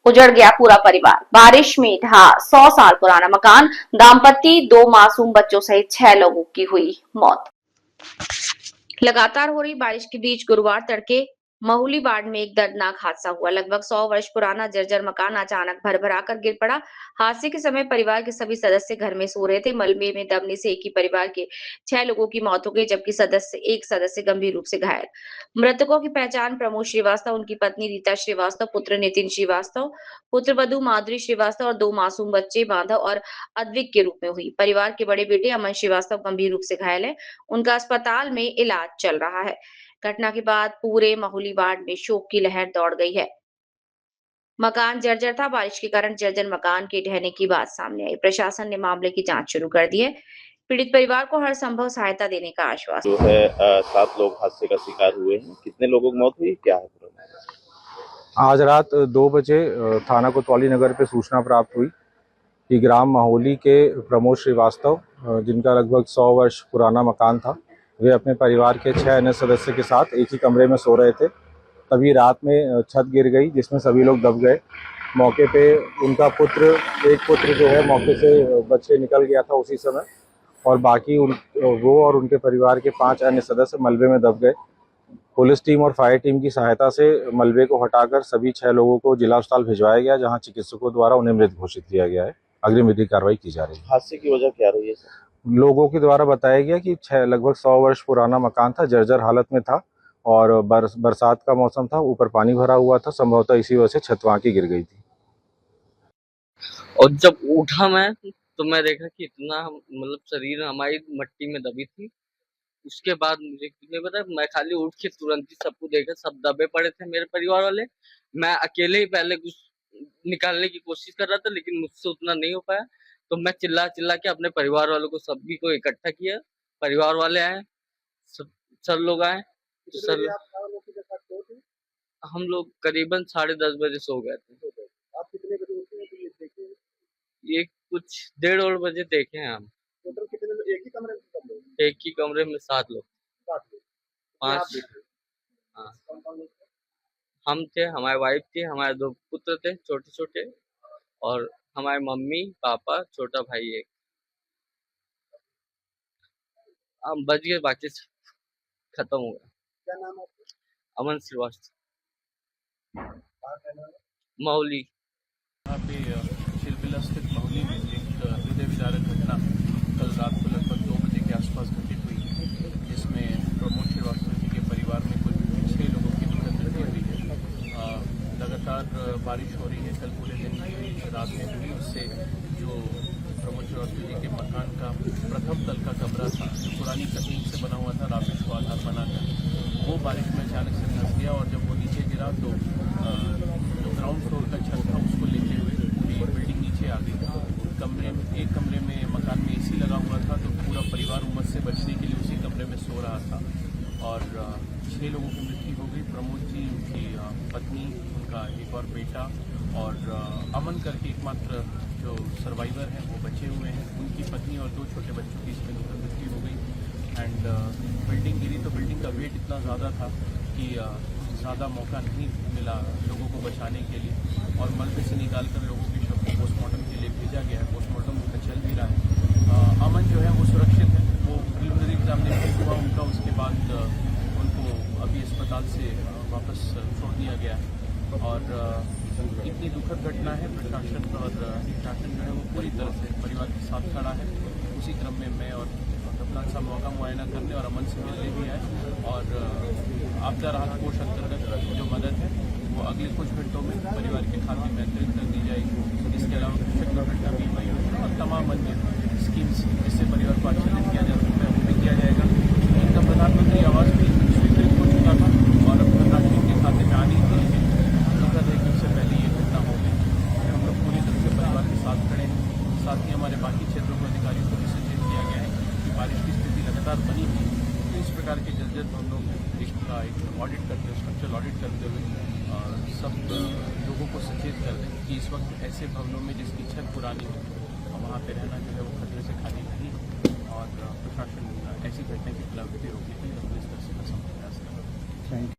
उजड़ गया पूरा परिवार। बारिश में ढहा 100 साल पुराना मकान। दाम्पत्य 2 मासूम बच्चों सहित 6 लोगों की हुई मौत। लगातार हो रही बारिश के बीच गुरुवार तड़के महुली वार्ड में एक दर्दनाक हादसा हुआ। लगभग 100 वर्ष पुराना जर्जर मकान अचानक भरभरा कर गिर पड़ा। हादसे के समय परिवार के सभी सदस्य घर में सो रहे थे। मलबे में दबने से एक ही परिवार के 6 लोगों की मौत हो गई, जबकि एक सदस्य गंभीर रूप से घायल। मृतकों की पहचान प्रमोद श्रीवास्तव, उनकी पत्नी रीता श्रीवास्तव, पुत्र नितिन श्रीवास्तव, पुत्र वधू माधुरी श्रीवास्तव और 2 मासूम बच्चे माधव और अद्विक के रूप में हुई। परिवार के बड़े बेटे अमन श्रीवास्तव गंभीर रूप से घायल है। उनका अस्पताल में इलाज चल रहा है। घटना के बाद पूरे महुली वार्ड में शोक की लहर दौड़ गई है। मकान जर्जर था। बारिश के कारण जर्जर मकान के ढहने की बात सामने आई। प्रशासन ने मामले की जांच शुरू कर दी है। पीड़ित परिवार को हर संभव सहायता देने का आश्वासन। जो है 7 लोग हादसे का शिकार हुए हैं। कितने लोगों की मौत हुई, क्या है पूरा मामला? आज रात 2 बजे थाना कोतवाली नगर पे सूचना प्राप्त हुई कि ग्राम महोली के प्रमोद श्रीवास्तव, जिनका लगभग 100 वर्ष पुराना मकान था, वे अपने परिवार के 6 अन्य सदस्य के साथ एक ही कमरे में सो रहे थे। तभी रात में छत गिर गई, जिसमें सभी लोग दब गए। मौके पे उनका एक पुत्र जो है मौके से बच के निकल गया था उसी समय, और बाकी वो और उनके परिवार के 5 अन्य सदस्य मलबे में दब गए। पुलिस टीम और फायर टीम की सहायता से मलबे को हटाकर सभी 6 लोगों को जिला अस्पताल भिजवाया गया, जहां चिकित्सकों द्वारा उन्हें मृत घोषित किया गया है। अग्रिम विधिक कार्रवाई की जा रही है। हादसे की वजह क्या रही है सर? लोगों के द्वारा बताया गया कि लगभग 100 वर्ष पुराना मकान था, जर्जर हालत में था, और बरसात का मौसम था, ऊपर पानी भरा हुआ था। संभवतः इसी वजह से छत वहां की गिर गई थी। और जब उठा मैं तो मैं देखा कि इतना मतलब शरीर हमारी मट्टी में दबी थी। उसके बाद मुझे नहीं पता, मैं खाली उठ के तुरंत ही सबको देखा, सब दबे पड़े थे मेरे परिवार वाले। मैं अकेले ही पहले कुछ निकालने की कोशिश कर रहा था, लेकिन मुझसे उतना नहीं हो पाया। तो मैं चिल्ला चिल्ला के अपने परिवार वालों को सभी को इकट्ठा किया। परिवार वाले आए, सब सर लोग आए। तो सर हम लोग करीबन 10:30 बजे सो गए थे। आप कितने बजे उठे हैं तो ये देखे? ये कुछ 1:30 बजे देखे हैं हम। टोटल कितने लोग एक ही कमरे में सब लोग? एक ही कमरे में 7 लोग। 7 लोग। 5 हाँ, कौन-कौन लोग थे? हम थे, हमारी वाइफ थी, हमारे 2 पुत्र थे छोटे-छोटे, और हमारे मम्मी, पापा, छोटा भाई एक। हम बच गए, बाकी सब खत्म हो गया। क्या नाम है आपका? अमन श्रीवास्तव, कहाँ रहने वाले? महुली। यहाँ पे चिलबिला स्थित महुली में एक हृदय विदारक घटना कल रात को लगभग 2 बजे के आसपास घटित हुई, जिसमें प्रमोद श्रीवास्तव जी के परिवार में कुल 6 लोगों की दुखद मृत्यु हुई है। लगातार बारिश हो रही है, कल पूरे दिन की रात में हुई। उससे जो प्रमोद श्रीवास्तव जी के मकान का प्रथम तल का कमरा था, जो पुरानी तकनीक से बना हुआ था राबिश को आधार बनाकर, वो बारिश में अचानक से धंस गया, और जब वो नीचे गिरा तो जो ग्राउंड फ्लोर का छत था उसको लेते हुए पूरी बिल्डिंग नीचे आ गई। एक कमरे में मकान में एसी लगा हुआ था, तो पूरा परिवार उमस से बचने के लिए उसी कमरे में सो रहा था, और 6 लोगों की मृत्यु हो गई। प्रमोद जी, उनकी पत्नी, उनका एक और बेटा, और अमन करके एकमात्र जो सर्वाइवर हैं वो बचे हुए हैं। उनकी पत्नी और 2 छोटे बच्चों की इसमें मृत्यु हो गई। एंड बिल्डिंग गिरी तो बिल्डिंग का वेट इतना ज़्यादा था कि ज़्यादा मौका नहीं मिला लोगों को बचाने के लिए, और मलबे से निकालकर लोगों के शव को पोस्टमार्टम के लिए भेजा गया है। पोस्टमार्टम उनका चल भी रहा है। अमन जो है वो सुरक्षित है, वो प्रिलिमिनरी एग्जामिनेशन हुआ उनका, उसके बाद उनको अभी अस्पताल से वापस छोड़ दिया गया है। और इतनी दुखद घटना है, प्रशासन जो है वो पूरी तरह से परिवार के साथ खड़ा है। उसी क्रम में मैं और कप्तान साहब मौका मुआयना करने और अमन से मिलने भी आए, और आपदा राहत कोष अंतर्गत जो मदद है वो अगले कुछ घंटों में परिवार के खाते में अंतरित कर दी जाएगी। इसके अलावा कृषक दुर्घटना बीमा योजना और तमाम अन्य स्कीम्स जिससे परिवार को आच्छादित किया जा सकता है वो भी किया जाएगा। इनका प्रधानमंत्री आवास भी स्वीकृत हो चुका था, और अब धनराशि के खाते में आनी थी, लेकिन दुखद है कि उससे पहले ये घटना हो गई। हम लोग पूरी तरह से परिवार के साथ खड़े हैं। साथ ही हमारे बाकी क्षेत्रों के अधिकारियों को भी सचेत किया गया है कि बारिश की स्थिति लगातार बनी हुई है, तो इस प्रकार के जर्जर भवनों का एक ऑडिट करते हुए, स्ट्रक्चरल ऑडिट करते हुए सब लोगों को सचेत कर दें कि इस वक्त ऐसे भवनों में जिसकी छत पुरानी है वहाँ पे रहना जो है वो खतरे से खाली नहीं है, और प्रशासन ऐसी घटना की खिलाफ रोकने के लिए अपने स्तर से प्रयास कर रहा है।